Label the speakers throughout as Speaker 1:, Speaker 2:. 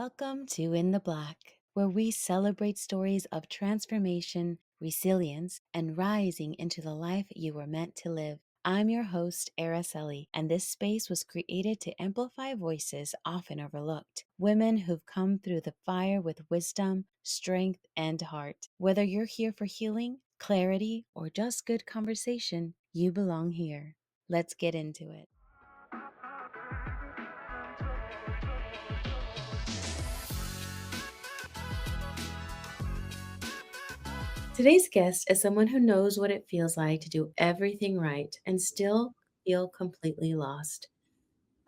Speaker 1: Welcome to In the Black, where we celebrate stories of transformation, resilience, and rising into the life you were meant to live. I'm your host, Araceli, and this space was created to amplify voices often overlooked. Women who've come through the fire with wisdom, strength, and heart. Whether you're here for healing, clarity, or just good conversation, you belong here. Let's get into it. Today's guest is someone who knows what it feels like to do everything right and still feel completely lost.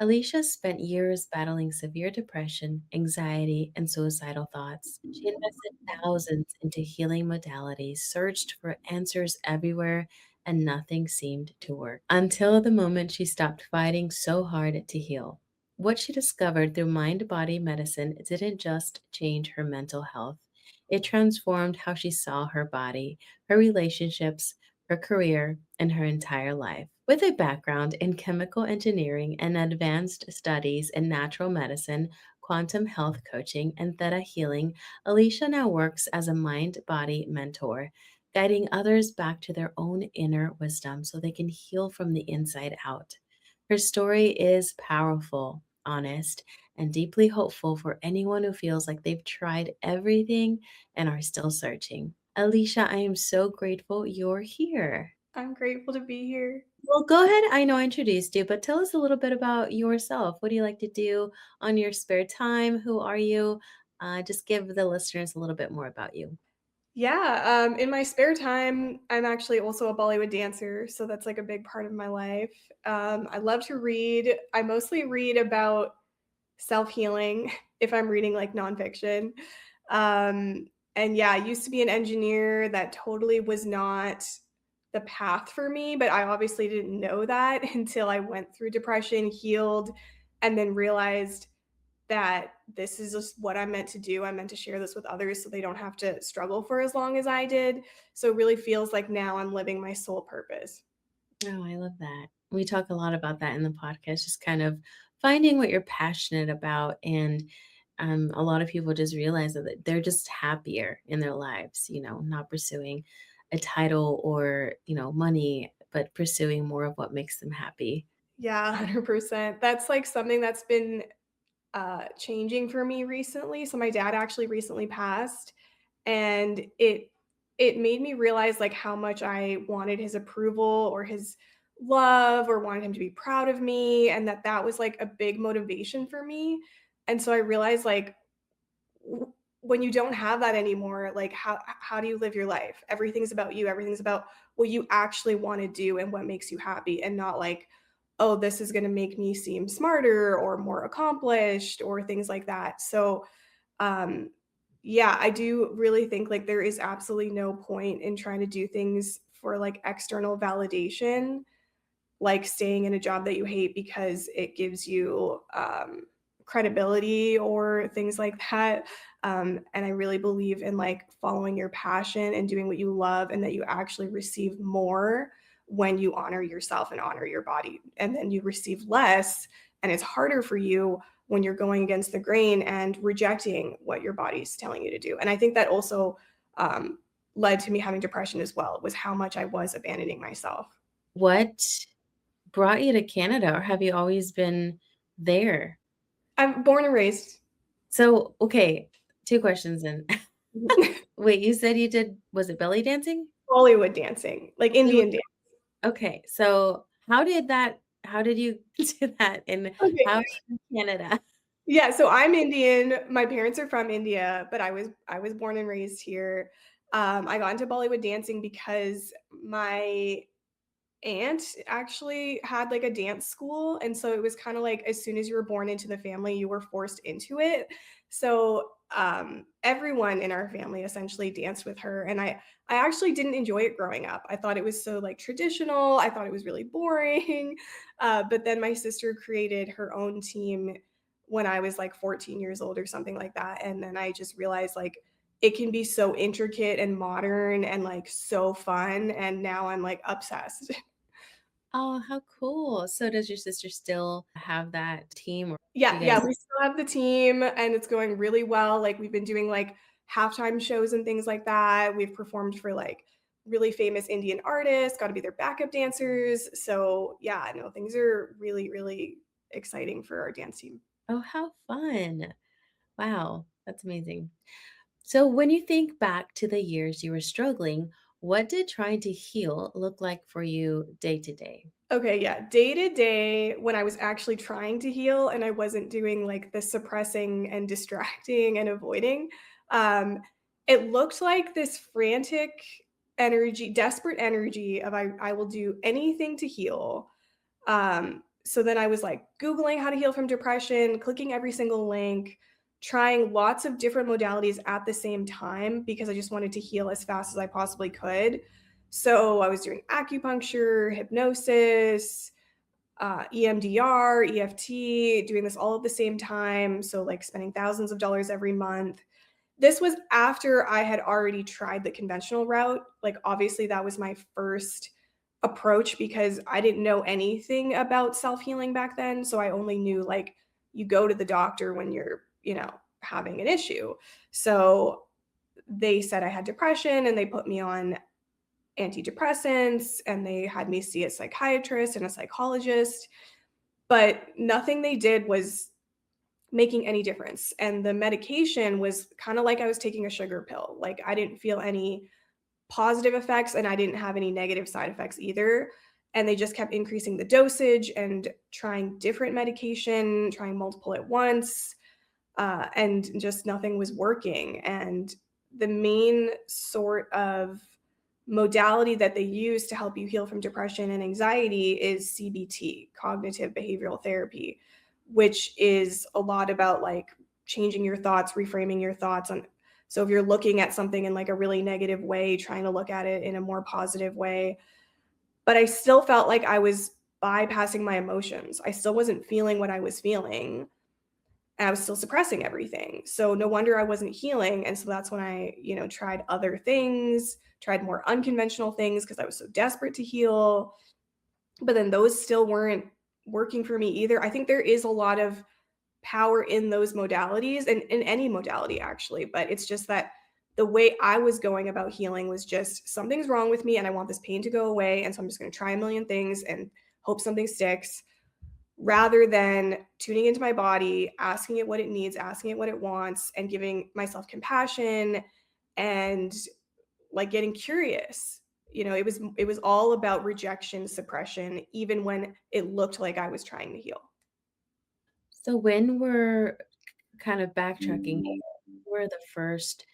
Speaker 1: Alicia spent years battling severe depression, anxiety, and suicidal thoughts. She invested thousands into healing modalities, searched for answers everywhere, and nothing seemed to work until the moment she stopped fighting so hard to heal. What she discovered through mind body medicine didn't just change her mental health, it transformed how she saw her body, her relationships, her career, and her entire life. With a background in chemical engineering and advanced studies in natural medicine, quantum health coaching, and theta healing, Alicia now works as a mind body mentor, guiding others back to their own inner wisdom so they can heal from the inside out. Her story is powerful, honest, and deeply hopeful for anyone who feels like they've tried everything and are still searching. Alicia, I am so grateful you're here.
Speaker 2: I'm grateful to be here.
Speaker 1: Well, go ahead. I know I introduced you, but tell us a little bit about yourself. What do you like to do on your spare time? Who are you? Just give the listeners a little bit more about you.
Speaker 2: In my spare time, I'm actually also a Bollywood dancer, so that's like a big part of my life. I love to read. I mostly read about self-healing if I'm reading like nonfiction. And yeah, I used to be an engineer. That totally was not the path for me, but I obviously didn't know that until I went through depression, healed, and then realized that this is just what I'm meant to do. I'm meant to share this with others so they don't have to struggle for as long as I did. So it really feels like now I'm living my soul purpose.
Speaker 1: Oh, I love that. We talk a lot about that in the podcast, just kind of finding what you're passionate about. And a lot of people just realize that they're just happier in their lives, not pursuing a title or, money, but pursuing more of what makes them happy.
Speaker 2: Yeah, 100%. That's like something that's been changing for me recently. So my dad actually recently passed, and it made me realize like how much I wanted his approval or his love or wanted him to be proud of me, and that was like a big motivation for me. And so I realized like when you don't have that anymore, like how do you live your life? Everything's about you. Everything's about what you actually want to do and what makes you happy, and not like, oh, this is going to make me seem smarter or more accomplished or things like that. So, um, yeah, I do really think like there is absolutely no point in trying to do things for like external validation, like staying in a job that you hate because it gives you credibility or things like that. And I really believe in like following your passion and doing what you love, and that you actually receive more when you honor yourself and honor your body. And then you receive less, and it's harder for you when you're going against the grain and rejecting what your body's telling you to do. And I think that also um, led to me having depression as well, was how much I was abandoning myself.
Speaker 1: What brought you to Canada, or have you always been there?
Speaker 2: I'm born and raised.
Speaker 1: So, okay, 2 questions then. Wait, you said you did, was it belly dancing?
Speaker 2: Bollywood dancing, like
Speaker 1: Bollywood.
Speaker 2: Indian dance.
Speaker 1: Okay, so how did you do that, and how are
Speaker 2: Okay.
Speaker 1: you in Canada?
Speaker 2: Yeah, so I'm Indian. My parents are from India, but I was born and raised here. I got into Bollywood dancing because my aunt actually had like a dance school, and so it was kind of like as soon as you were born into the family you were forced into it. So everyone in our family essentially danced with her, and I actually didn't enjoy it growing up. I thought it was so like traditional. I thought it was really boring. But then my sister created her own team when I was like 14 years old or something like that, and then I just realized like it can be so intricate and modern and like so fun, and now I'm like obsessed.
Speaker 1: Oh, how cool. So does your sister still have that team or
Speaker 2: Yeah,
Speaker 1: you
Speaker 2: yeah,
Speaker 1: guys
Speaker 2: we still have the team and it's going really well. Like we've been doing like halftime shows and things like that. We've performed for like really famous Indian artists, got to be their backup dancers. So, yeah, no, things are really, really exciting for our dance team.
Speaker 1: Oh, how fun. Wow, that's amazing. So when you think back to the years you were struggling, what did trying to heal look like for you day to day?
Speaker 2: Okay, yeah. Day to day, when I was actually trying to heal and I wasn't doing like the suppressing and distracting and avoiding, um, it looked like this frantic energy, desperate energy of I will do anything to heal. So then I was like Googling how to heal from depression, clicking every single link, trying lots of different modalities at the same time because I just wanted to heal as fast as I possibly could. So I was doing acupuncture, hypnosis, EMDR, EFT, doing this all at the same time. So, like, spending thousands of dollars every month. This was after I had already tried the conventional route. Like, obviously, that was my first approach because I didn't know anything about self healing back then. So, I only knew, like, you go to the doctor when you're, having an issue. So, they said I had depression and they put me on antidepressants and they had me see a psychiatrist and a psychologist, but nothing they did was making any difference. And the medication was kind of like I was taking a sugar pill. Like I didn't feel any positive effects and I didn't have any negative side effects either. And they just kept increasing the dosage and trying different medication, trying multiple at once, and just nothing was working. And the main sort of modality that they use to help you heal from depression and anxiety is CBT, cognitive behavioral therapy, which is a lot about like changing your thoughts, reframing your thoughts on. So if you're looking at something in like a really negative way, trying to look at it in a more positive way. But I still felt like I was bypassing my emotions. I still wasn't feeling what I was feeling and I was still suppressing everything. So no wonder I wasn't healing. And so that's when I, tried other things, tried more unconventional things because I was so desperate to heal. But then those still weren't working for me either. I think there is a lot of power in those modalities and in any modality actually, but it's just that the way I was going about healing was just something's wrong with me and I want this pain to go away. And so I'm just going to try a million things and hope something sticks rather than tuning into my body, asking it what it needs, asking it what it wants, and giving myself compassion and like getting curious. It was all about rejection, suppression, even when it looked like I was trying to heal.
Speaker 1: So when we're kind of backtracking, what were the first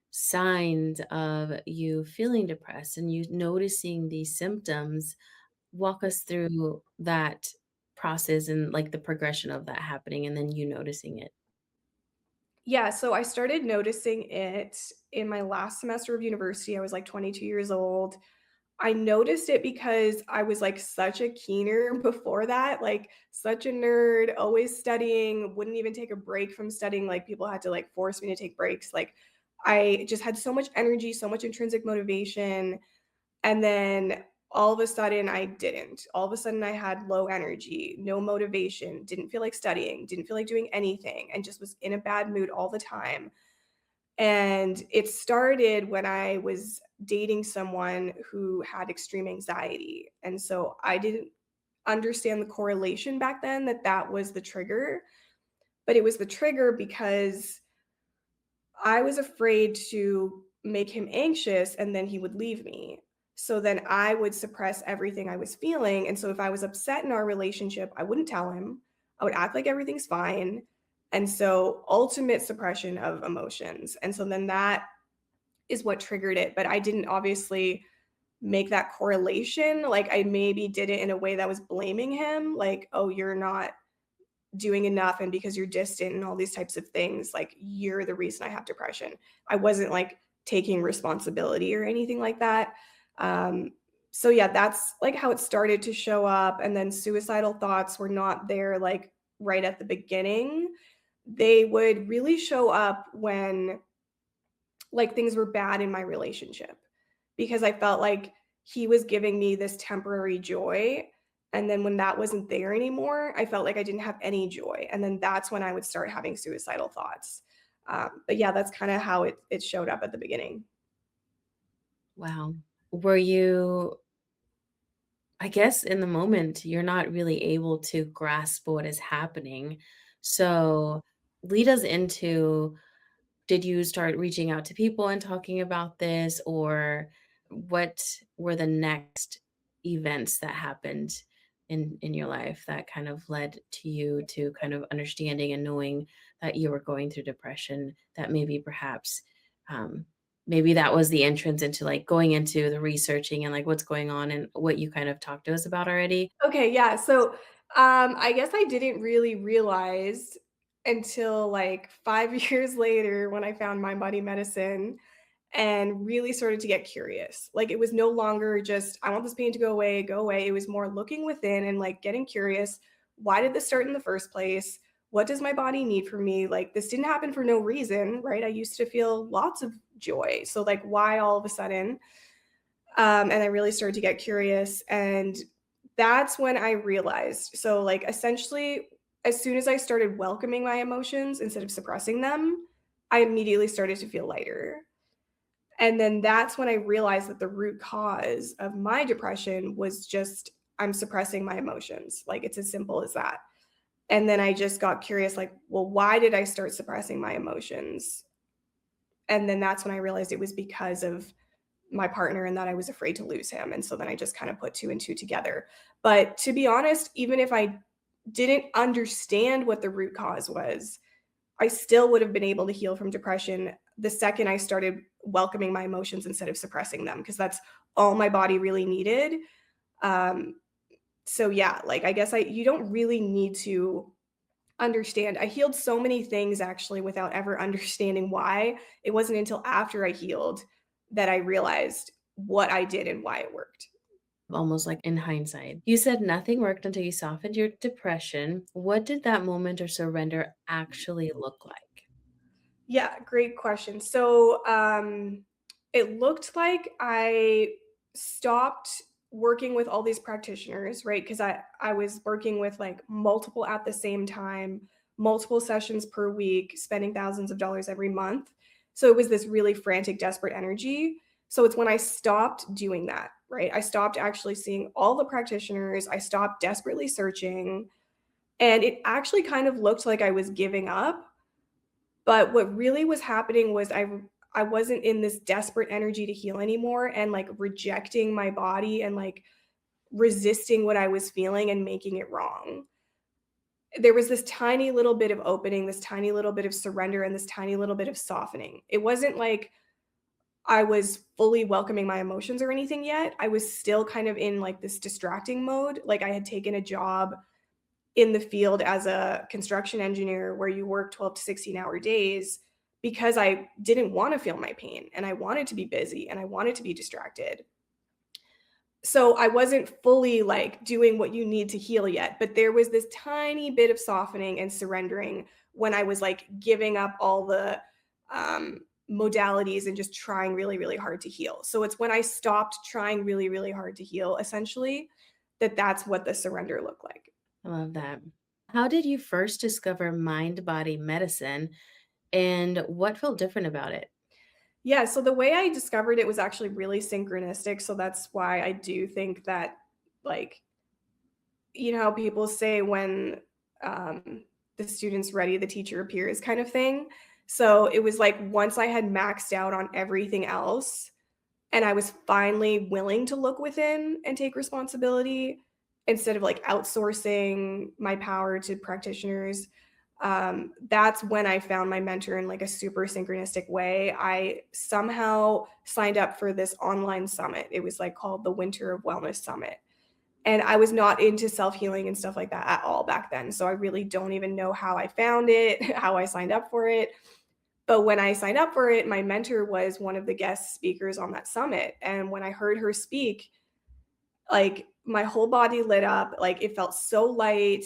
Speaker 1: signs of you feeling depressed and you noticing these symptoms? Walk us through that process and like the progression of that happening and then you noticing it.
Speaker 2: Yeah, so I started noticing it in my last semester of university. I was like 22 years old. I noticed it because I was, like, such a keener before that, like, such a nerd, always studying, wouldn't even take a break from studying, like, people had to, like, force me to take breaks, like, I just had so much energy, so much intrinsic motivation, and then all of a sudden, I didn't. All of a sudden, I had low energy, no motivation, didn't feel like studying, didn't feel like doing anything, and just was in a bad mood all the time. And it started when I was dating someone who had extreme anxiety. And so I didn't understand the correlation back then that that was the trigger, but it was the trigger because I was afraid to make him anxious and then he would leave me. So then I would suppress everything I was feeling. And so if I was upset in our relationship, I wouldn't tell him. I would act like everything's fine. And so ultimate suppression of emotions. And so then that is what triggered it, but I didn't obviously make that correlation. Like, I maybe did it in a way that was blaming him, like, "Oh, you're not doing enough, and because you're distant and all these types of things, like, you're the reason I have depression." I wasn't, like, taking responsibility or anything like that. Um, so yeah, that's, like, how it started to show up, and then suicidal thoughts were not there, like, right at the beginning. They would really show up when like things were bad in my relationship because I felt like he was giving me this temporary joy And then when that wasn't there anymore, I felt like I didn't have any joy. And then that's when I would start having suicidal thoughts. But yeah, that's kind of how it showed up at the beginning.
Speaker 1: Wow. Were you I guess in the moment, you're not really able to grasp what is happening. So, lead us into, did you start reaching out to people and talking about this, or what were the next events that happened in your life that kind of led to you to kind of understanding and knowing that you were going through depression, that maybe perhaps um, maybe that was the entrance into like going into the researching and like what's going on and what you kind of talked to us about already?
Speaker 2: Okay, yeah. So, I guess I didn't really realize until like 5 years later when I found Mindbody Medicine and really started to get curious. Like, it was no longer just, "I want this pain to go away, go away." It was more looking within and, like, getting curious. Why did this start in the first place? What does my body need from me? Like, this didn't happen for no reason, right? I used to feel lots of joy. So, like, why all of a sudden? And I really started to get curious, and that's when I realized. So, like, essentially, as soon as I started welcoming my emotions instead of suppressing them, I immediately started to feel lighter. And then that's when I realized that the root cause of my depression was just I'm suppressing my emotions. Like, it's as simple as that. And then I just got curious, like, well, why did I start suppressing my emotions? And then that's when I realized it was because of my partner and that I was afraid to lose him. And so then I just kind of put two and two together. But to be honest, even if I didn't understand what the root cause was, I still would have been able to heal from depression the second I started welcoming my emotions instead of suppressing them, because that's all my body really needed. Um, so yeah, like I guess you don't really need to understand. I healed so many things actually without ever understanding why. It wasn't until after I healed that I realized what I did and why it worked.
Speaker 1: Almost like in hindsight. You said nothing worked until you softened your depression. What did that moment or surrender actually look like?
Speaker 2: Yeah, great question. So, it looked like I stopped working with all these practitioners, right? Because I was working with like multiple at the same time, multiple sessions per week, spending thousands of dollars every month. So it was this really frantic, desperate energy. So it's when I stopped doing that, right? I stopped actually seeing all the practitioners. I stopped desperately searching, and it actually kind of looked like I was giving up, but what really was happening was I wasn't in this desperate energy to heal anymore and, like, rejecting my body and, like, resisting what I was feeling and making it wrong. There was this tiny little bit of opening, this tiny little bit of surrender, and this tiny little bit of softening. It wasn't like I was fully welcoming my emotions or anything yet. I was still kind of in, like, this distracting mode. Like, I had taken a job in the field as a construction engineer where you work 12 to 16-hour days because I didn't want to feel my pain and I wanted to be busy and I wanted to be distracted. So I wasn't fully like doing what you need to heal yet, but there was this tiny bit of softening and surrendering when I was like giving up all the modalities and just trying really, really hard to heal. So it's when I stopped trying really, really hard to heal, essentially, that's what the surrender looked like.
Speaker 1: I love that. How did you first discover mind body medicine and what felt different about it?
Speaker 2: Yeah, so the way I discovered it was actually really synchronistic, so that's why I do think that, like, you know how people say when, the student's ready, the teacher appears kind of thing? So, it was like once I had maxed out on everything else, and I was finally willing to look within and take responsibility instead of, like, outsourcing my power to practitioners. That's when I found my mentor in, like, a super synchronistic way. I somehow signed up for this online summit. It was, like, called the Winter of Wellness Summit, and I was not into self-healing and stuff like that at all back then, so I really don't even know how I found it, how I signed up for it. But when I signed up for it, my mentor was one of the guest speakers on that summit, and when I heard her speak, like, my whole body lit up, like, it felt so light,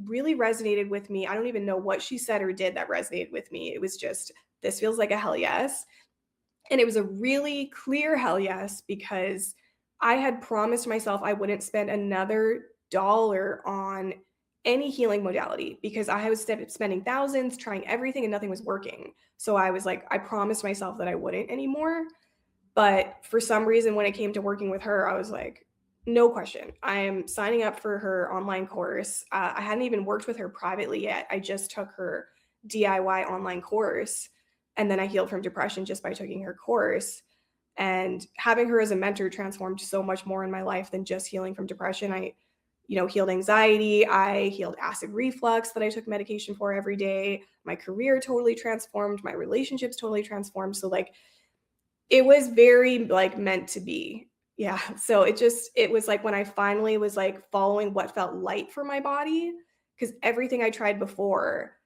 Speaker 2: really resonated with me. I don't even know what she said or did that resonated with me. It was just, "This feels like a hell yes." And it was a really clear hell yes because I had promised myself I wouldn't spend another dollar on any healing modality because I was spending thousands trying everything and nothing was working. So I was like, I promised myself that I wouldn't anymore. But for some reason, when it came to working with her, I was like, no question. I am signing up for her online course. I hadn't even worked with her privately yet. I just took her DIY online course. And then I healed from depression just by taking her course. And having her as a mentor transformed so much more in my life than just healing from depression. Healed anxiety. I healed acid reflux that I took medication for every day. My career totally transformed. My relationships totally transformed. So, like, it was very, like, meant to be. Yeah, so it was, like, when I finally was, like, following what felt light for my body, because everything I tried before,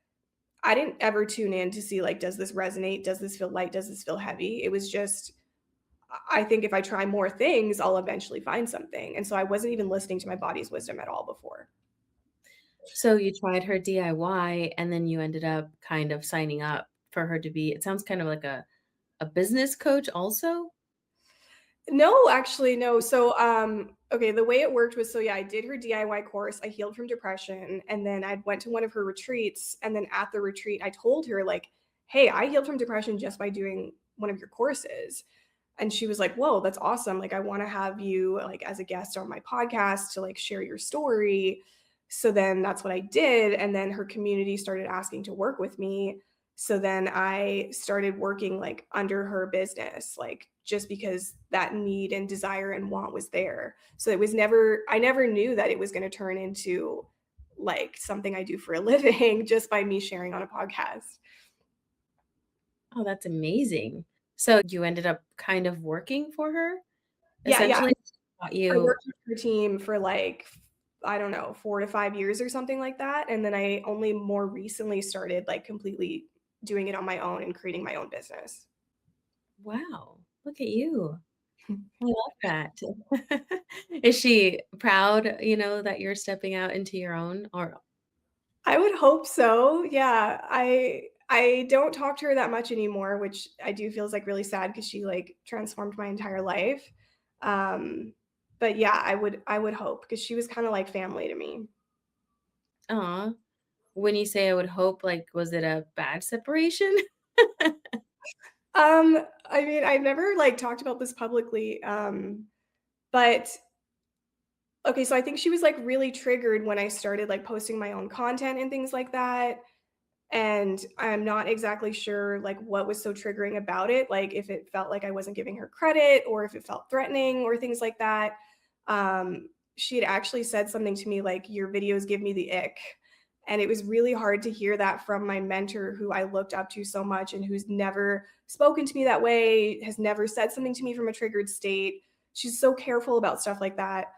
Speaker 2: I didn't ever tune in to see, like, does this resonate? Does this feel light? Does this feel heavy? It was just, I think if I try more things, I'll eventually find something, and so I wasn't even listening to my body's wisdom at all before.
Speaker 1: So you tried her DIY and then you ended up kind of signing up for her to be it sounds kind of like a business coach also?
Speaker 2: No, actually, no. So, okay, the way it worked was, so yeah, I did her DIY course. I healed from depression, and then I went to one of her retreats. And then at the retreat, I told her, like, "Hey, I healed from depression just by doing one of your courses." And she was like, "Whoa, that's awesome. Like, I want to have you, like, as a guest on my podcast to, like, share your story." So then that's what I did. And then her community started asking to work with me. So then I started working, like, under her business, like, just because that need and desire and want was there. So it was never, I never knew that it was going to turn into, like, something I do for a living just by me sharing on a podcast.
Speaker 1: Oh, that's amazing. So you ended up kind of working for her?
Speaker 2: Yeah, yeah.
Speaker 1: Essentially taught
Speaker 2: I
Speaker 1: you
Speaker 2: worked with her team for, like, I don't know, 4 to 5 years or something like that, and then I only more recently started, like, completely doing it on my own and creating my own business.
Speaker 1: wow, look at you. I love that. Is she proud, that you're stepping out into your own or
Speaker 2: I would hope so, yeah. I don't talk to her that much anymore, which I do feels, like, really sad because she, like, transformed my entire life. Um, but yeah, I would hope because she was kinda like family to me.
Speaker 1: aw, when you say I would hope, like, was it a bad separation?
Speaker 2: I mean, I've never, like, talked about this publicly, but okay, so I think she was, like, really triggered when I started, like, posting my own content and things like that, and I'm not exactly sure, like, what was so triggering about it, like, if it felt like I wasn't giving her credit or if it felt threatening or things like that. She had actually said something to me like, "Your videos give me the ick," and it was really hard to hear that from my mentor who I looked up to so much and who's never spoken to me that way, has never said something to me from a triggered state. She's so careful about stuff like that.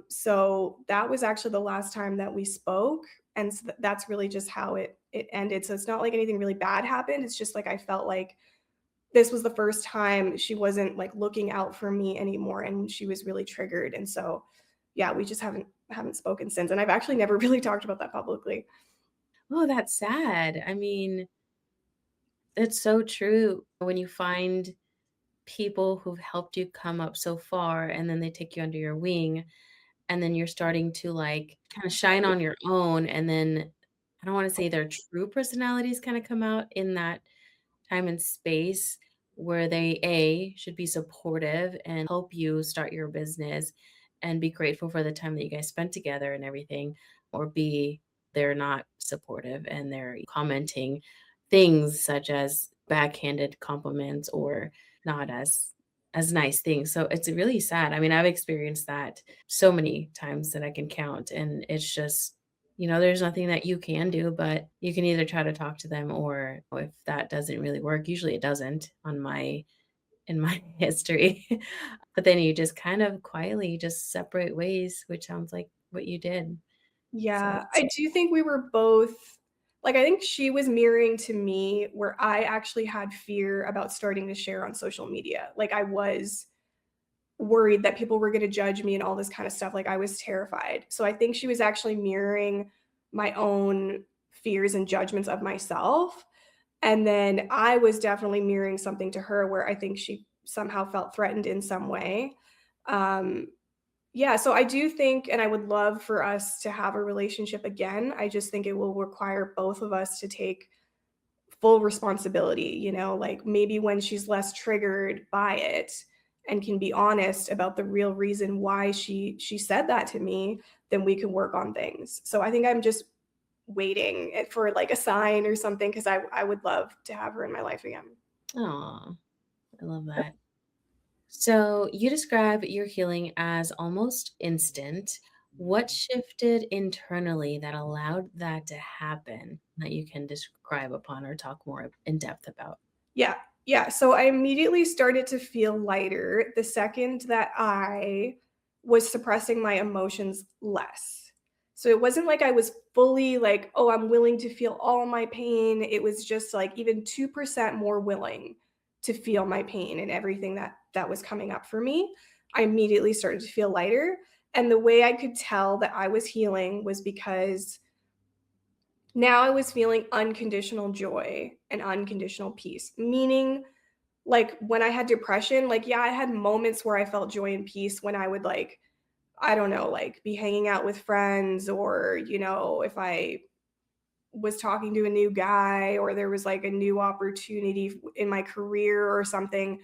Speaker 2: So that was actually the last time that we spoke, and that's really just how it ended. So it's not like anything really bad happened. It's just like I felt like this was the first time she wasn't, like, looking out for me anymore, and she was really triggered. And so, yeah, we just haven't spoken since. And I've actually never really talked about that publicly.
Speaker 1: Oh, that's sad. I mean, it's so true when you find people who've helped you come up so far and then they take you under your wing and then you're starting to like kind of shine on your own and then I don't want to say their true personalities kind of come out in that time and space where they A should be supportive and help you start your business and be grateful for the time that you guys spent together and everything, or B, they're not supportive and they're commenting things such as backhanded compliments or not as nice things. So it's really sad. I mean, I've experienced that so many times that I can count. And it's just, there's nothing that you can do, but you can either try to talk to them or if that doesn't really work, usually it doesn't on my in my history. But then you just kind of quietly just separate ways, which sounds like what you did. So
Speaker 2: Yeah, I do think we were both, like, I think she was mirroring to me where I actually had fear about starting to share on social media. Like, I was worried that people were gonna judge me and all this kind of stuff. Like, I was terrified. So I think she was actually mirroring my own fears and judgments of myself. And then I was definitely mirroring something to her where I think she somehow felt threatened in some way. Um, Yeah, so I do think and I would love for us to have a relationship again. I just think it will require both of us to take full responsibility, like maybe when she's less triggered by it and can be honest about the real reason why she said that to me, then we can work on things. So I think I'm just waiting for like a sign or something because I would love to have her in my life again.
Speaker 1: Aw, I love that. So you describe your healing as almost instant. What shifted internally that allowed that to happen that you can describe upon or talk more in depth about?
Speaker 2: Yeah. Yeah. So I immediately started to feel lighter the second that I was suppressing my emotions less. So it wasn't like I was fully like, oh, I'm willing to feel all my pain. It was just like even 2% more willing to feel my pain and everything that was coming up for me. I immediately started to feel lighter. And the way I could tell that I was healing was because now I was feeling unconditional joy and unconditional peace, meaning like, when I had depression, like, yeah, I had moments where I felt joy and peace when I would, like, I don't know, like, be hanging out with friends or, if I was talking to a new guy or there was, like, a new opportunity in my career or something.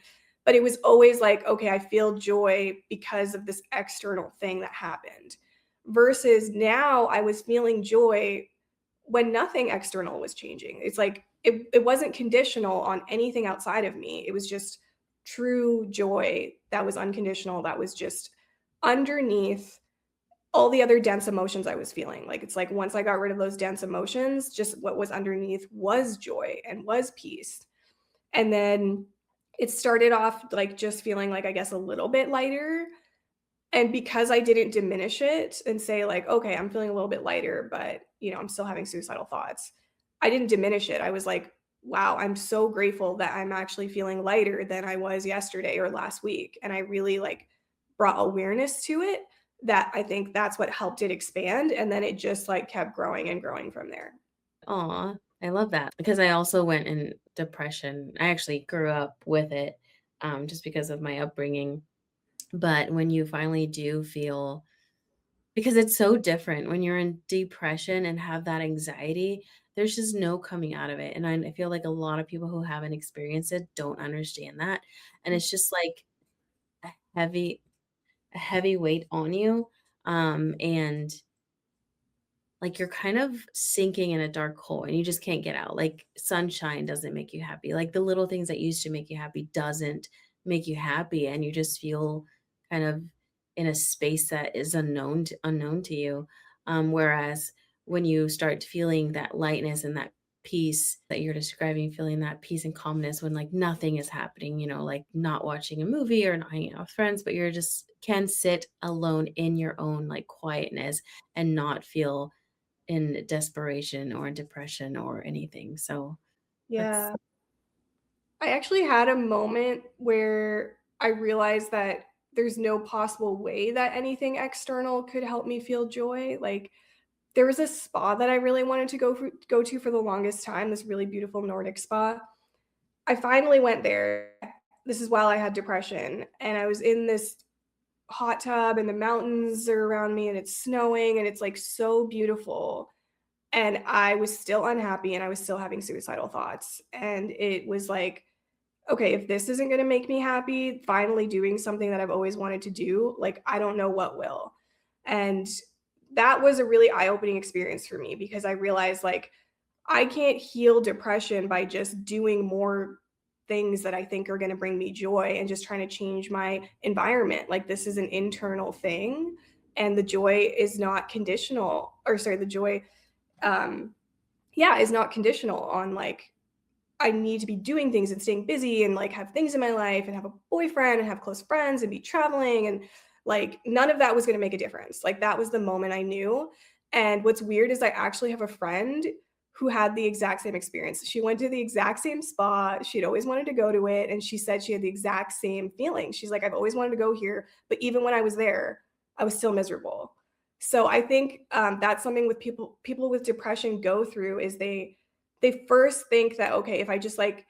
Speaker 2: But it was always like, "Okay, I feel joy because of this external thing that happened." Versus now I was feeling joy when nothing external was changing. It's like it wasn't conditional on anything outside of me. It was just true joy that was unconditional, that was just underneath all the other dense emotions I was feeling. Like it's like once I got rid of those dense emotions, just what was underneath was joy and was peace. And then it started off like just feeling like I guess a little bit lighter, and because I didn't diminish it and say like, "Okay, I'm feeling a little bit lighter, but, I'm still having suicidal thoughts." I didn't diminish it. I was like, "Wow, I'm so grateful that I'm actually feeling lighter than I was yesterday or last week." And I really like brought awareness to it that I think that's what helped it expand, and then it just like kept growing and growing from there.
Speaker 1: Aw, I love that because I also went in depression. I actually grew up with it, just because of my upbringing. But when you finally do feel because it's so different when you're in depression and have that anxiety, there's just no coming out of it. And I feel like a lot of people who haven't experienced it don't understand that. And it's just like a heavy, a heavy weight on you. And like, you're kind of sinking in a dark hole and you just can't get out. Like, sunshine doesn't make you happy. Like, the little things that used to make you happy doesn't make you happy, and you just feel kind of in a space that is unknown to you. Whereas when you start feeling that lightness and that peace that you're describing, feeling that peace and calmness when, like, nothing is happening, like not watching a movie or not hanging out with friends, but you're just can sit alone in your own, like, quietness and not feel in desperation or depression or anything, so that's
Speaker 2: Yeah. I actually had a moment where I realized that there's no possible way that anything external could help me feel joy. Like there was a spa that I really wanted to go to for the longest time, this really beautiful Nordic spa. I finally went there. This is while I had depression, and I was in this hot tub, and the mountains are around me, and it's snowing, and it's, like, so beautiful, and I was still unhappy, and I was still having suicidal thoughts, and it was like, "Okay, if this isn't gonna make me happy, finally doing something that I've always wanted to do, like, I don't know what will." And that was a really eye-opening experience for me because I realized, like, I can't heal depression by just doing more things that I think are gonna bring me joy and just trying to change my environment. Like, this is an internal thing, and the joy is not conditional or sorry, the joy, um, yeah, is not conditional on, like, I need to be doing things and staying busy and like have things in my life and have a boyfriend and have close friends and be traveling and like none of that was going to make a difference. Like that was the moment I knew. And what's weird is I actually have a friend who had the exact same experience. She went to the exact same spa. She'd always wanted to go to it and she said she had the exact same feeling. She's like I've always wanted to go here, but even when I was there, I was still miserable. So I think that's something with people with depression go through is they first think that, okay, if I just like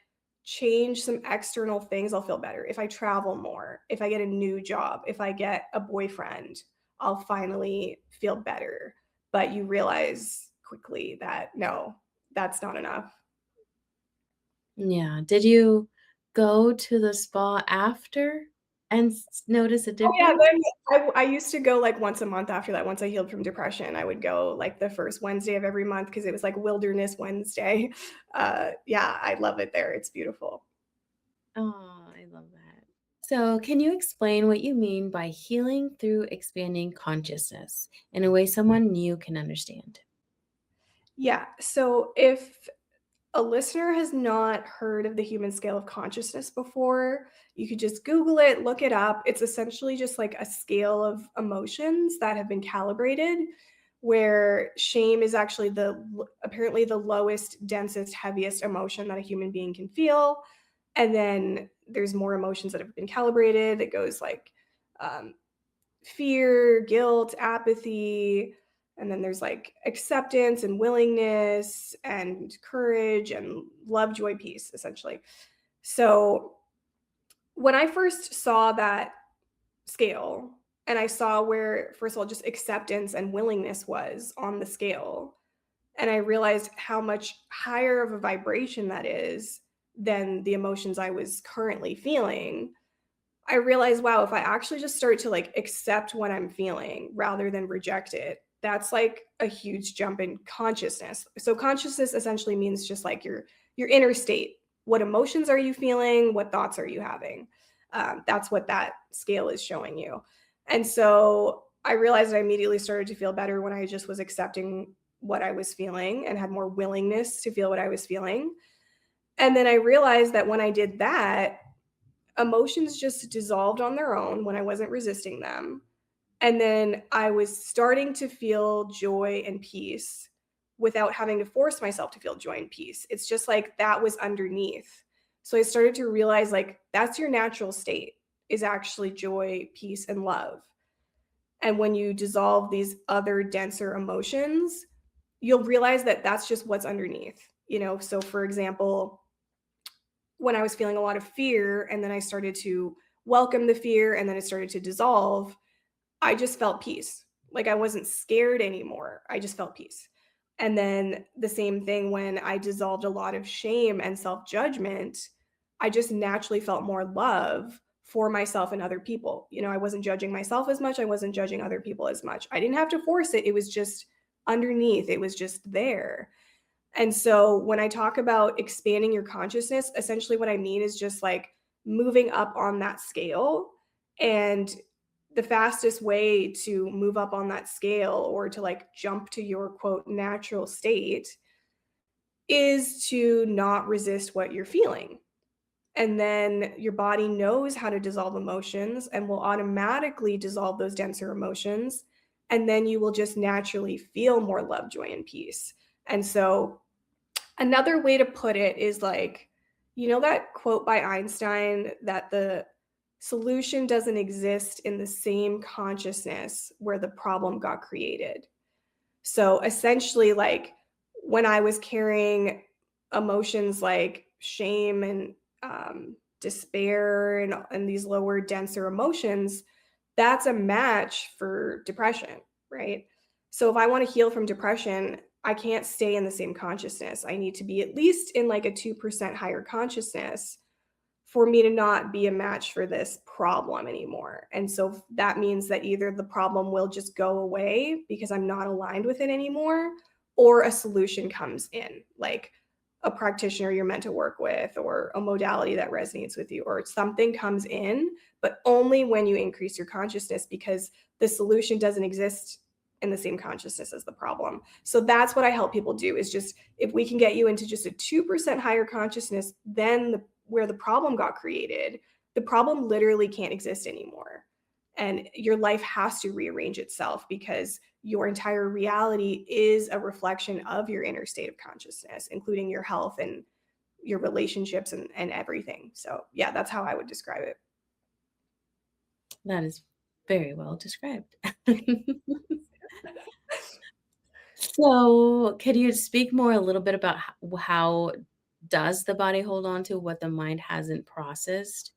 Speaker 2: change some external things, I'll feel better. If I travel more, if I get a new job, if I get a boyfriend, I'll finally feel better. But you realize quickly that no, that's not enough.
Speaker 1: Yeah. Did you go to the spa after and notice a
Speaker 2: Oh, yeah,
Speaker 1: difference?
Speaker 2: then I used to go, like, once a month after that. Once I healed from depression, I would go, like, the first Wednesday of every month because it was, like, Wilderness Wednesday. Yeah, I love it there, it's beautiful.
Speaker 1: Oh, I love that. So, can you explain what you mean by healing through expanding consciousness in a way someone new can understand?
Speaker 2: Yeah, so if a listener has not heard of the human scale of consciousness before, you could just Google it, look it up. It's essentially just like a scale of emotions that have been calibrated, where shame is actually apparently the lowest, densest, heaviest emotion that a human being can feel. And then there's more emotions that have been calibrated. It goes like um, fear, guilt, apathy, and then there's like acceptance and willingness and courage and love, joy, peace, essentially. So when I first saw that scale and I saw where, first of all, just acceptance and willingness was on the scale, and I realized how much higher of a vibration that is than the emotions I was currently feeling, I realized, wow, if I actually just start to like accept what I'm feeling rather than reject it, that's like a huge jump in consciousness. So consciousness essentially means just like your inner state. What emotions are you feeling? What thoughts are you having? That's what that scale is showing you. And so I realized I immediately started to feel better when I just was accepting what I was feeling and had more willingness to feel what I was feeling. And then I realized that when I did that, emotions just dissolved on their own when I wasn't resisting them. And then I was starting to feel joy and peace without having to force myself to feel joy and peace. It's just like that was underneath. So I started to realize like that's your natural state is actually joy, peace, and love. And when you dissolve these other denser emotions, you'll realize that that's just what's underneath. So for example, when I was feeling a lot of fear and then I started to welcome the fear and then it started to dissolve, I just felt peace. Like I wasn't scared anymore. I just felt peace. And then the same thing when I dissolved a lot of shame and self judgment, I just naturally felt more love for myself and other people. I wasn't judging myself as much. I wasn't judging other people as much. I didn't have to force it. It was just underneath, it was just there. And so when I talk about expanding your consciousness, essentially what I mean is just like moving up on that scale. And the fastest way to move up on that scale or to like jump to your quote natural state is to not resist what you're feeling. And then your body knows how to dissolve emotions and will automatically dissolve those denser emotions. And then you will just naturally feel more love, joy, and peace. And so another way to put it is like, that quote by Einstein that the solution doesn't exist in the same consciousness where the problem got created. So essentially, like when I was carrying emotions like shame and despair and these lower, denser emotions, that's a match for depression, right? So if I want to heal from depression, I can't stay in the same consciousness. I need to be at least in like a 2% higher consciousness for me to not be a match for this problem anymore. And so that means that either the problem will just go away because I'm not aligned with it anymore, or a solution comes in, like a practitioner you're meant to work with, or a modality that resonates with you, or something comes in, but only when you increase your consciousness because the solution doesn't exist in the same consciousness as the problem. So that's what I help people do is just if we can get you into just a 2% higher consciousness than where the problem got created, the problem literally can't exist anymore. And your life has to rearrange itself because your entire reality is a reflection of your inner state of consciousness, including your health and your relationships and everything. So, yeah, that's how I would describe it.
Speaker 1: That is very well described. So, could you speak more a little bit about how does the body hold on to what the mind hasn't processed?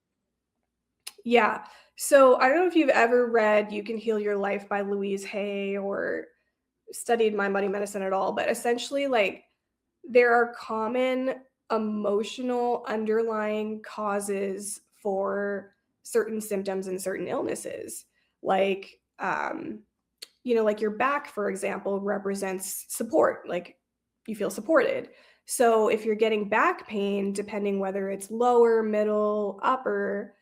Speaker 2: Yeah. So I don't know if you've ever read You Can Heal Your Life by Louise Hay or studied Mindbody Medicine at all, but essentially, like, there are common emotional underlying causes for certain symptoms and certain illnesses. Like, like your back, for example, represents support, like you feel supported. So if you're getting back pain, depending whether it's lower, middle, upper,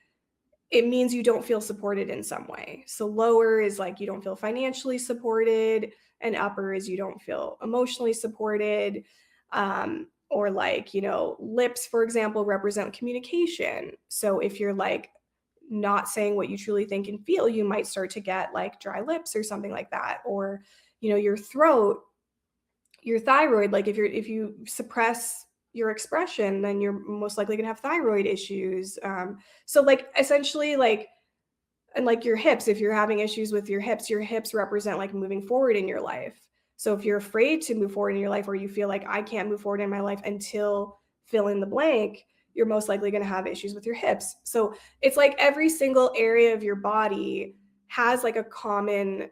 Speaker 2: it means you don't feel supported in some way. So lower is like you don't feel financially supported, and upper is you don't feel emotionally supported. Or like, lips, for example, represent communication. So if you're like not saying what you truly think and feel, you might start to get like dry lips or something like that. Or, your throat, your thyroid, like if you suppress your expression, then you're most likely going to have thyroid issues. So like essentially, like, and like your hips, if you're having issues with your hips represent like moving forward in your life. So if you're afraid to move forward in your life, or you feel like I can't move forward in my life until fill in the blank, you're most likely going to have issues with your hips. So it's like every single area of your body has like a common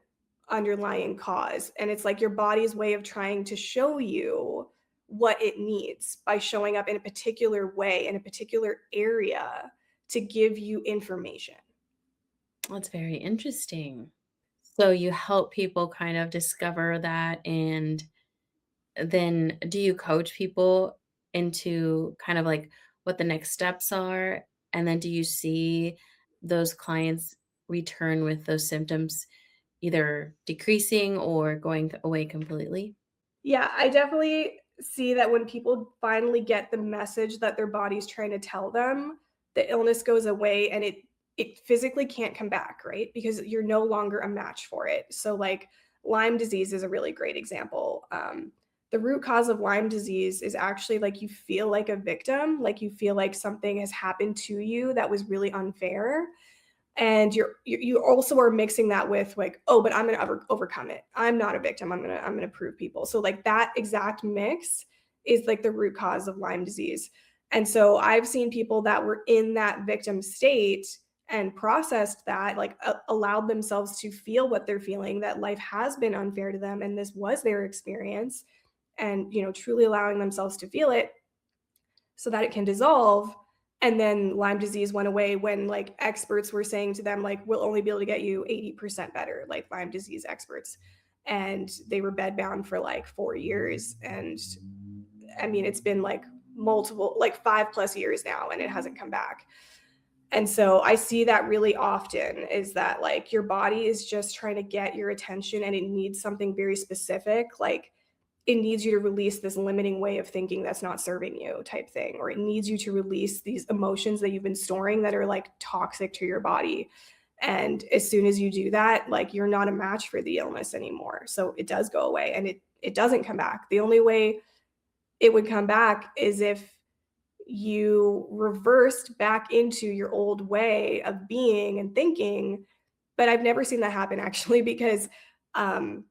Speaker 2: underlying cause. And it's like your body's way of trying to show you what it needs by showing up in a particular way in a particular area to give you information.
Speaker 1: That's very interesting. So you help people kind of discover that, and then do you coach people into kind of like what the next steps are? And then do you see those clients return with those symptoms either decreasing or going away completely?
Speaker 2: Yeah, I definitely see that when people finally get the message that their body's trying to tell them, the illness goes away and it physically can't come back, right? Because you're no longer a match for it. So like Lyme disease is a really great example. The root cause of Lyme disease is actually like you feel like a victim, like you feel like something has happened to you that was really unfair, and you also are mixing that with like, oh, but I'm going to overcome it, I'm not a victim, I'm going to prove people. So like that exact mix is like the root cause of Lyme disease. And so I've seen people that were in that victim state and processed that, like allowed themselves to feel what they're feeling, that life has been unfair to them and this was their experience, and truly allowing themselves to feel it so that it can dissolve. And then Lyme disease went away when like experts were saying to them, like, we'll only be able to get you 80% better, like Lyme disease experts. And they were bedbound for like 4 years. And I mean, it's been like multiple, like 5+ years now, and it hasn't come back. And so I see that really often, is that like your body is just trying to get your attention and it needs something very specific. Like it needs you to release this limiting way of thinking that's not serving you, type thing, or it needs you to release these emotions that you've been storing that are like toxic to your body. And as soon as you do that, like you're not a match for the illness anymore. So it does go away and it doesn't come back. The only way it would come back is if you reversed back into your old way of being and thinking. But I've never seen that happen actually, because um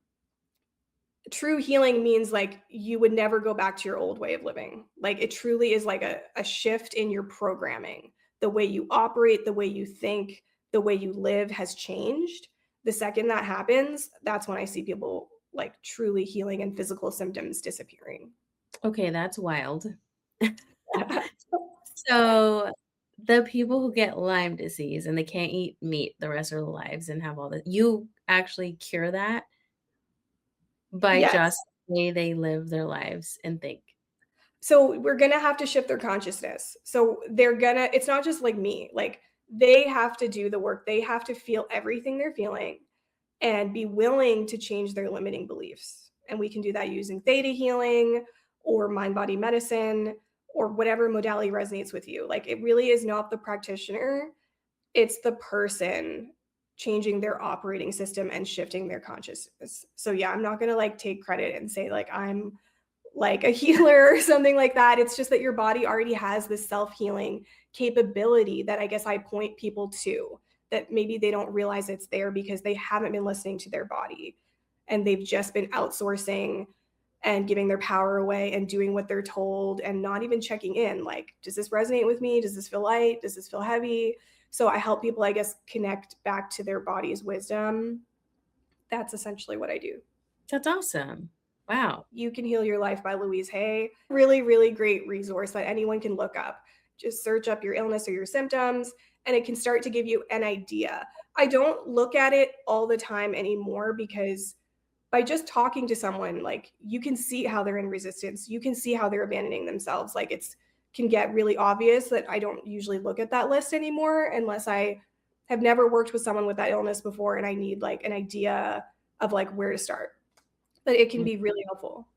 Speaker 2: true healing means like you would never go back to your old way of living. Like it truly is like a shift in your programming. The way you operate, the way you think, the way you live has changed. The second that happens, that's when I see people like truly healing and physical symptoms disappearing.
Speaker 1: Okay, that's wild. So the people who get Lyme disease and they can't eat meat the rest of their lives and have all that, you actually cure that by
Speaker 2: Yes.
Speaker 1: just the way they live their lives and think.
Speaker 2: So we're gonna have to shift their consciousness. So it's not just like me, like they have to do the work. They have to feel everything they're feeling and be willing to change their limiting beliefs. And we can do that using theta healing or mind body medicine or whatever modality resonates with you. Like it really is not the practitioner, it's the person changing their operating system and shifting their consciousness. So yeah, I'm not going to like take credit and say like I'm like a healer or something like that. It's just that your body already has this self-healing capability that I guess I point people to, that maybe they don't realize it's there because they haven't been listening to their body and they've just been outsourcing and giving their power away and doing what they're told and not even checking in. Like, does this resonate with me? Does this feel light? Does this feel heavy? So I help people, I guess, connect back to their body's wisdom. That's essentially what I do.
Speaker 1: That's awesome. Wow.
Speaker 2: You Can Heal Your Life by Louise Hay. Really, really great resource that anyone can look up. Just search up your illness or your symptoms, and it can start to give you an idea. I don't look at it all the time anymore because by just talking to someone, like, you can see how they're in resistance. You can see how they're abandoning themselves. Like, it's can get really obvious that I don't usually look at that list anymore unless I have never worked with someone with that illness before and I need like an idea of like where to start. But it can
Speaker 1: Mm.
Speaker 2: be really helpful.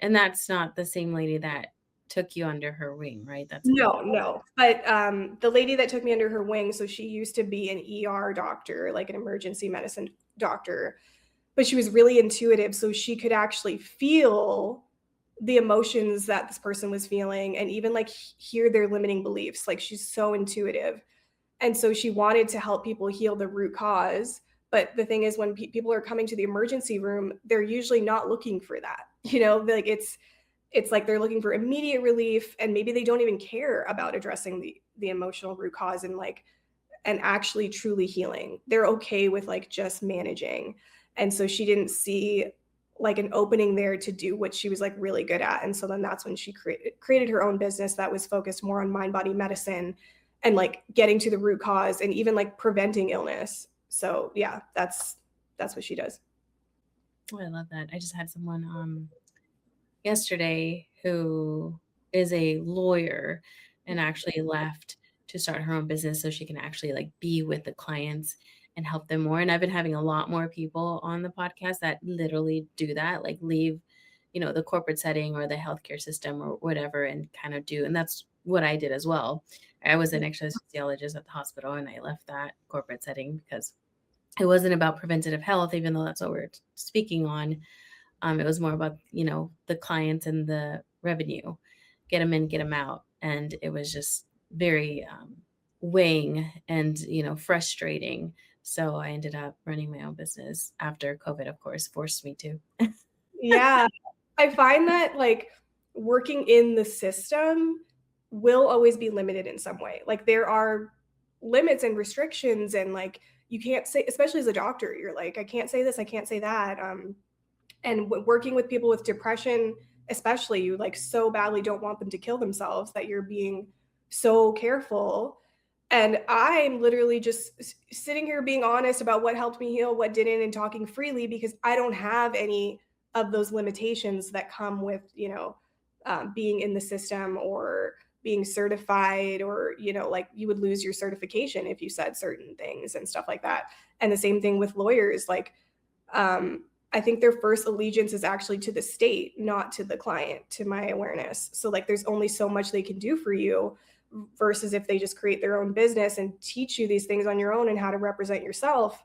Speaker 1: And that's not the same lady that took you under her wing, right? That's a
Speaker 2: No,
Speaker 1: different.
Speaker 2: no. But, the lady that took me under her wing, so she used to be an ER doctor, like an emergency medicine doctor, but she was really intuitive, so she could actually feel the emotions that this person was feeling and even, like, hear their limiting beliefs. Like, she's so intuitive. And so she wanted to help people heal the root cause, but the thing is when people are coming to the emergency room, they're usually not looking for that. Like, it's like they're looking for immediate relief and maybe they don't even care about addressing the emotional root cause and like and actually truly healing. They're okay with like just managing. And so she didn't see like an opening there to do what she was like really good at. And so then that's when she created her own business that was focused more on mind body medicine and like getting to the root cause and even like preventing illness. So yeah, that's what she does.
Speaker 1: Oh, I love that. I just had someone yesterday who is a lawyer and actually left to start her own business so she can actually like be with the clients and help them more. And I've been having a lot more people on the podcast that literally do that, like leave, the corporate setting or the healthcare system or whatever and kind of do. And that's what I did as well. I was an anesthesiologist at the hospital and I left that corporate setting because it wasn't about preventative health, even though that's what we're speaking on. It was more about, the clients and the revenue, get them in, get them out. And it was just very weighing and, frustrating. So I ended up running my own business after COVID, of course, forced me to.
Speaker 2: Yeah. I find that like working in the system will always be limited in some way. Like there are limits and restrictions and like you can't say, especially as a doctor, you're like, I can't say this, I can't say that. And working with people with depression, especially, you like so badly don't want them to kill themselves that you're being so careful. And I'm literally just sitting here being honest about what helped me heal, what didn't, and talking freely because I don't have any of those limitations that come with, being in the system or being certified, or, like you would lose your certification if you said certain things and stuff like that. And the same thing with lawyers. Like, I think their first allegiance is actually to the state, not to the client, to my awareness. So, like, there's only so much they can do for you versus if they just create their own business and teach you these things on your own and how to represent yourself,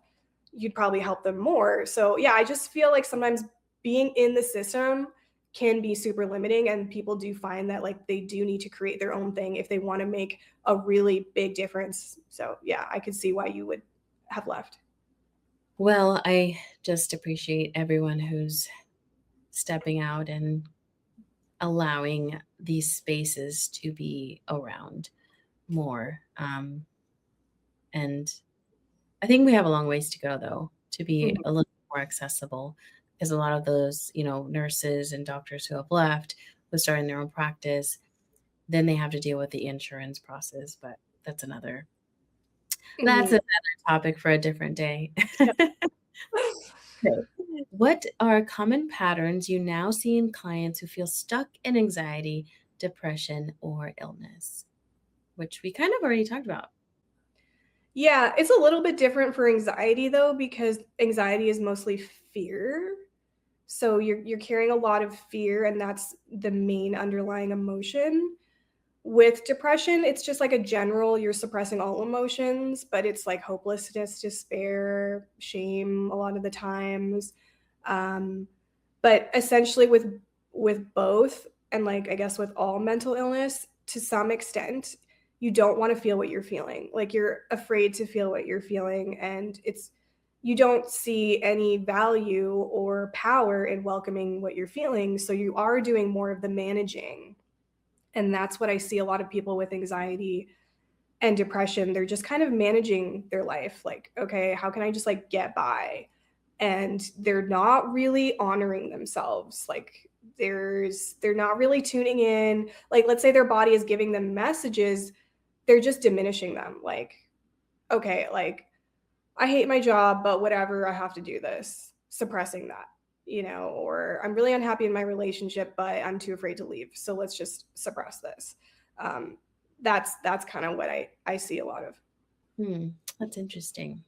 Speaker 2: you'd probably help them more. So, yeah, I just feel like sometimes being in the system can be super limiting and people do find that like they do need to create their own thing if they want to make a really big difference. So, yeah, I could see why you would have left.
Speaker 1: Well, I just appreciate everyone who's stepping out and allowing these spaces to be around more. And I think we have a long ways to go, though, to be
Speaker 2: Mhm.
Speaker 1: a little more accessible because a lot of those, nurses and doctors who have left, who starting their own practice, then they have to deal with the insurance process. But that's
Speaker 2: Mhm.
Speaker 1: another topic for a different day. Okay. What are common patterns you now see in clients who feel stuck in anxiety, depression, or illness? Which we kind of already talked about.
Speaker 2: Yeah, it's a little bit different for anxiety though, because anxiety is mostly fear. So you're carrying a lot of fear, and that's the main underlying emotion. With depression, it's just like a general, you're suppressing all emotions, but it's like hopelessness, despair, shame a lot of the times. Um, but essentially with both, and like I guess with all mental illness, to some extent, you don't want to feel what you're feeling. Like you're afraid to feel what you're feeling, and it's you don't see any value or power in welcoming what you're feeling. So you are doing more of the managing. And that's what I see a lot of people with anxiety and depression. They're just kind of managing their life. Like, okay, how can I just like get by? And they're not really honoring themselves. Like, they're not really tuning in. Like, let's say their body is giving them messages, they're just diminishing them. Like, okay, like, I hate my job, but whatever, I have to do this, suppressing that, or I'm really unhappy in my relationship, but I'm too afraid to leave. So let's just suppress this. Um, that's kind of what I see a lot of.
Speaker 1: Hmm, that's interesting.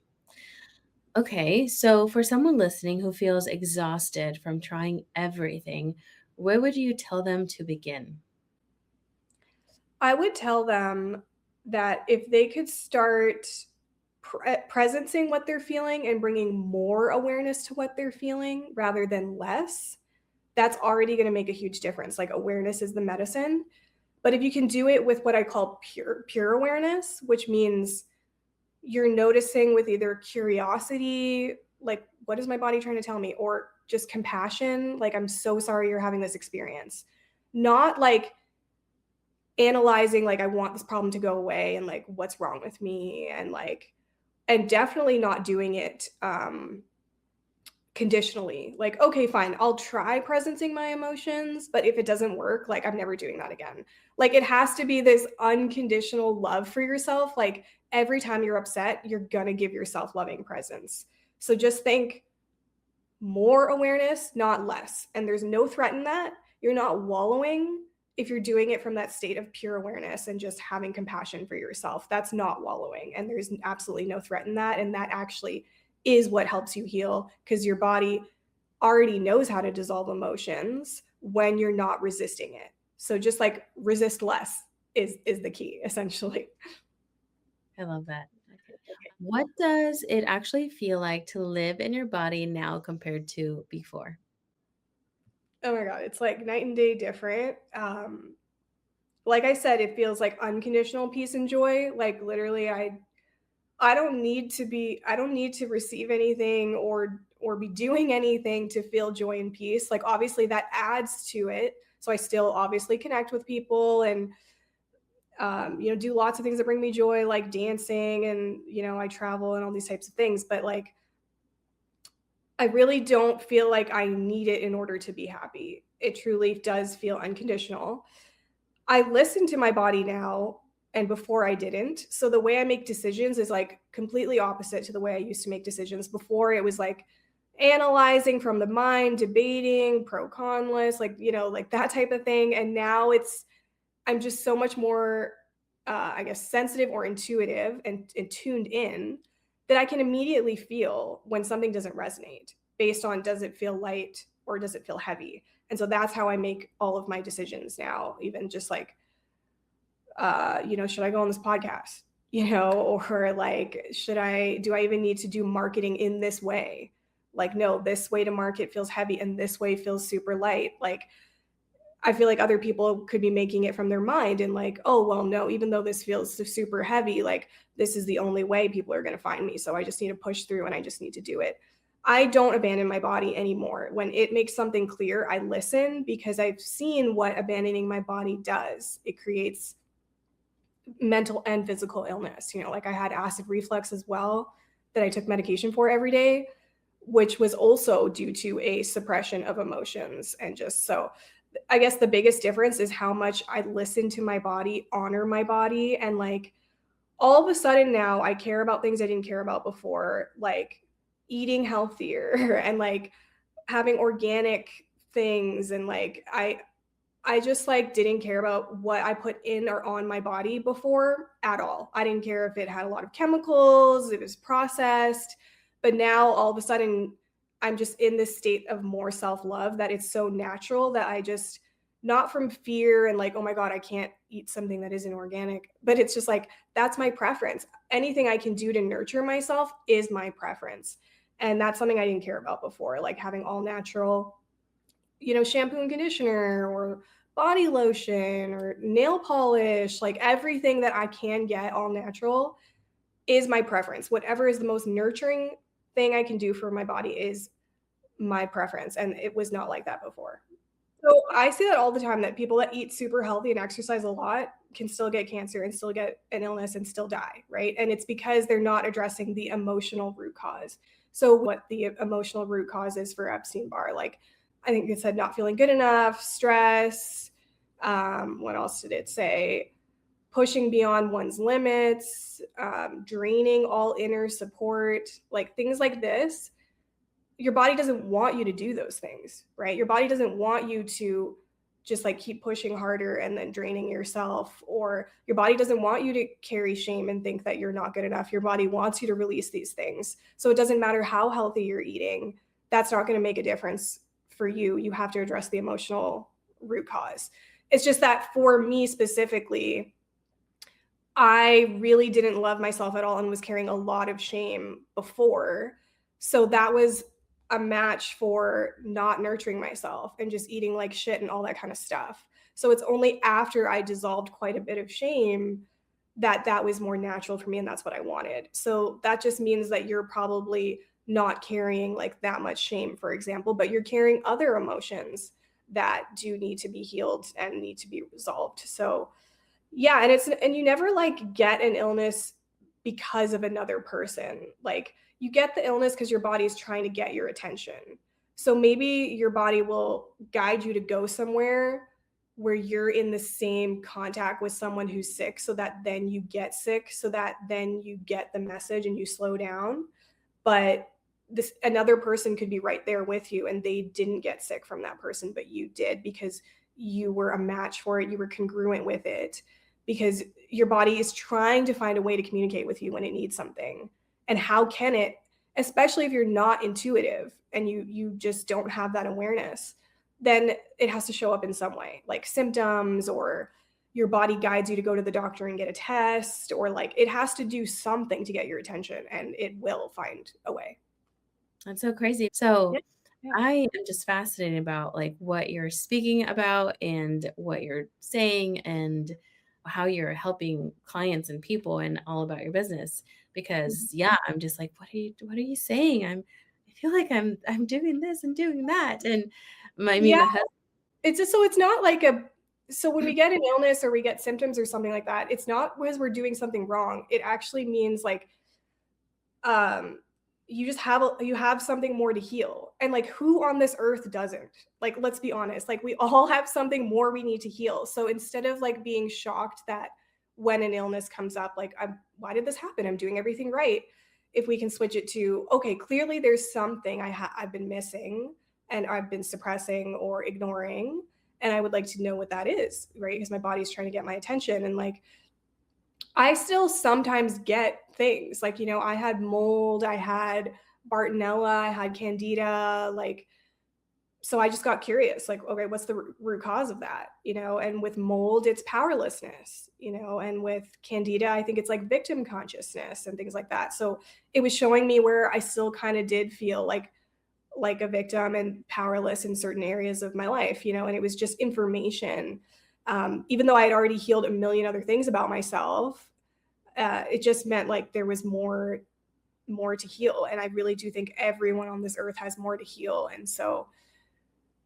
Speaker 1: Okay, so for someone listening who feels exhausted from trying everything, where would you tell them to begin?
Speaker 2: I would tell them that if they could start presencing what they're feeling and bringing more awareness to what they're feeling rather than less, that's already going to make a huge difference. Like, awareness is the medicine. But if you can do it with what I call pure awareness, which means you're noticing with either curiosity, like, what is my body trying to tell me, or just compassion, like, I'm so sorry you're having this experience. Not like analyzing, like, I want this problem to go away and like what's wrong with me, and like, and definitely not doing it conditionally. Like, okay, fine, I'll try presencing my emotions, but if it doesn't work, like, I'm never doing that again. Like, it has to be this unconditional love for yourself. Like, every time you're upset, you're gonna give yourself loving presence. So just think more awareness, not less. And there's no threat in that. You're not wallowing if you're doing it from that state of pure awareness and just having compassion for yourself. That's not wallowing. And there's absolutely no threat in that. And that actually is what helps you heal, because your body already knows how to dissolve emotions when you're not resisting it. So just like resist less is the key, essentially.
Speaker 1: I love that. What does it actually feel like to live in your body now compared to before?
Speaker 2: Oh my God, it's like night and day different. Like I said, it feels like unconditional peace and joy. Like, literally, I don't need to receive anything or be doing anything to feel joy and peace. Like, obviously that adds to it. So I still obviously connect with people and do lots of things that bring me joy, like dancing, and I travel and all these types of things. But like, I really don't feel like I need it in order to be happy. It truly does feel unconditional. I listen to my body now, and before I didn't. So the way I make decisions is like completely opposite to the way I used to make decisions. Before, it was like analyzing from the mind, debating, pro con list, like, like that type of thing. And now I'm just so much more, I guess, sensitive or intuitive and tuned in, that I can immediately feel when something doesn't resonate based on, does it feel light or does it feel heavy? And so that's how I make all of my decisions now, even just like, should I go on this podcast? Or like, do I even need to do marketing in this way? Like, no, this way to market feels heavy and this way feels super light. Like, I feel like other people could be making it from their mind and like, oh, well, no, even though this feels super heavy, like, this is the only way people are going to find me. So I just need to push through and I just need to do it. I don't abandon my body anymore. When it makes something clear, I listen, because I've seen what abandoning my body does. It creates mental and physical illness. Like, I had acid reflux as well, that I took medication for every day, which was also due to a suppression of emotions. And just so, I guess the biggest difference is how much I listen to my body, honor my body, and like, all of a sudden now I care about things I didn't care about before, like eating healthier and like having organic things, and like, I just like didn't care about what I put in or on my body before at all. I didn't care if it had a lot of chemicals, it was processed. But now all of a sudden, I'm just in this state of more self-love, that it's so natural that I just, not from fear and like, oh my God, I can't eat something that isn't organic, but it's just like, that's my preference. Anything I can do to nurture myself is my preference. And that's something I didn't care about before, like having all natural, shampoo and conditioner, or body lotion, or nail polish, like everything that I can get all natural is my preference. Whatever is the most nurturing thing I can do for my body is my preference, and it was not like that before. So I see that all the time, that people that eat super healthy and exercise a lot can still get cancer and still get an illness and still die, right? And it's because they're not addressing the emotional root cause. So what the emotional root cause is for Epstein-Barr, like I think it said not feeling good enough, stress. What else did it say? Pushing beyond one's limits, draining all inner support, like things like this. Your body doesn't want you to do those things, right? Your body doesn't want you to just like keep pushing harder and then draining yourself, or your body doesn't want you to carry shame and think that you're not good enough. Your body wants you to release these things. So it doesn't matter how healthy you're eating, that's not going to make a difference for you. You have to address the emotional root cause. It's just that for me specifically, I really didn't love myself at all and was carrying a lot of shame before. So that was a match for not nurturing myself and just eating like shit and all that kind of stuff. So it's only after I dissolved quite a bit of shame that that was more natural for me, and that's what I wanted. So that just means that you're probably not carrying like that much shame, for example, but you're carrying other emotions that do need to be healed and need to be resolved. So yeah, and you never, like, get an illness because of another person. Like, you get the illness because your body is trying to get your attention. So maybe your body will guide you to go somewhere where you're in the same contact with someone who's sick, so that then you get sick, so that then you get the message and you slow down. But this another person could be right there with you and they didn't get sick from that person, but you did because you were a match for it, you were congruent with it, because your body is trying to find a way to communicate with you when it needs something. And how can it, especially if you're not intuitive and you just don't have that awareness, then it has to show up in some way, like symptoms, or your body guides you to go to the doctor and get a test, or like it has to do something to get your attention, and it will find a way.
Speaker 1: That's so crazy.
Speaker 2: Yeah.
Speaker 1: So
Speaker 2: Yeah.
Speaker 1: I am just fascinated about like what you're speaking about and what you're saying and how you're helping clients and people and all about your business.
Speaker 2: Mhm.
Speaker 1: Because yeah, I'm just like, what are you saying? I feel like I'm doing this and doing that. And I mean
Speaker 2: Yeah,
Speaker 1: my husband.
Speaker 2: it's just so it's not like a so when we get an illness or we get symptoms or something like that, it's not because we're doing something wrong. It actually means like um you just have you have something more to heal. And like who on this earth doesn't? Like let's be honest. Like we all have something more we need to heal. So instead of like being shocked that when an illness comes up, like why did this happen? I'm doing everything right. If we can switch it to, okay, clearly there's something I've been missing and I've been suppressing or ignoring, and I would like to know what that is, right? Because my body's trying to get my attention. And like I still sometimes get things like, I had mold, I had Bartonella, I had Candida, like, so I just got curious, like, okay, what's the root cause of that? And with mold, it's powerlessness, and with Candida, I think it's like victim consciousness and things like that. So it was showing me where I still kind of did feel like a victim and powerless in certain areas of my life, and it was just information. Even though I had already healed a million other things about myself, it just meant like there was more to heal, and I really do think everyone on this earth has more to heal. And so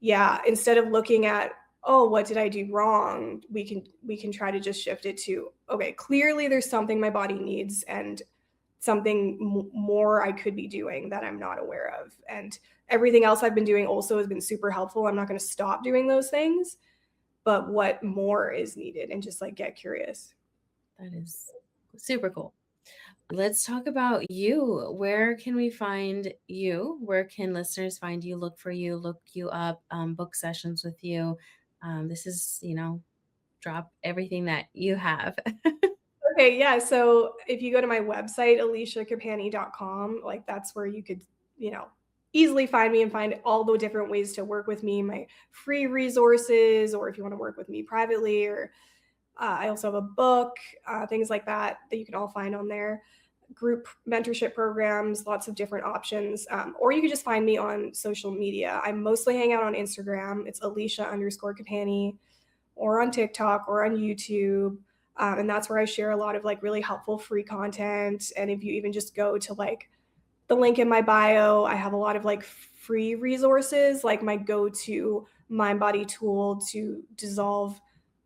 Speaker 2: yeah, instead of looking at, oh, what did I do wrong, we can try to just shift it to, okay, clearly there's something my body needs, and something more I could be doing that I'm not aware of. And everything else I've been doing also has been super helpful. I'm not going to stop doing those things, but what more is needed, and just like get curious.
Speaker 1: That is super cool. Let's talk about you. Where can we find you? Where can listeners find you, look for you, look you up, book sessions with you? This is, drop everything that you have.
Speaker 2: Okay, yeah. So if you go to my website, alishacapani.com, like that's where you could, you know, easily find me and find all the different ways to work with me, my free resources, or if you want to work with me privately, or I also have a book, things like that you can all find on there. Group mentorship programs, lots of different options. Or you can just find me on social media. I mostly hang out on Instagram. It's Alisha_Capani, or on TikTok or on YouTube. And that's where I share a lot of like really helpful free content. And if you even just go to like the link in my bio. I have a lot of like free resources, like my go-to mind body tool to dissolve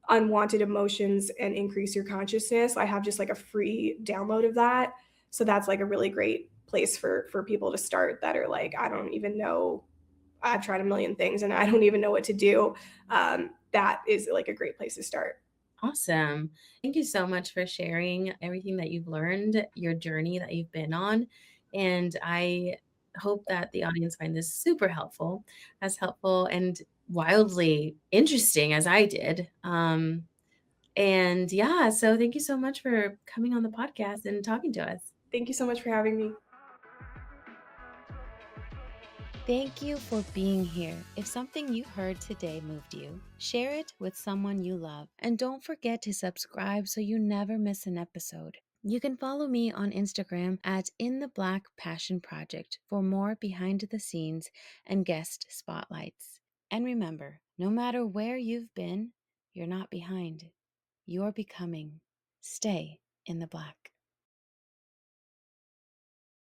Speaker 2: unwanted emotions and increase your consciousness. I have just like a free download of that. So that's like a really great place for people to start that are like, I don't even know. I've tried a million things and I don't even know what to do. That is like a great place to start.
Speaker 1: Awesome. Thank you so much for sharing everything that you've learned, your journey that you've been on. And I hope that the audience find this super helpful, as helpful and wildly interesting as I did. And yeah, so thank you so much for coming on the podcast and talking to us.
Speaker 2: Thank you so much for having me.
Speaker 1: Thank you for being here. If something you heard today moved you, share it with someone you love. And don't forget to subscribe so you never miss an episode. You can follow me on Instagram at In the Black Passion Project for more behind the scenes and guest spotlights. And remember, no matter where you've been, you're not behind. You're becoming. Stay in the black.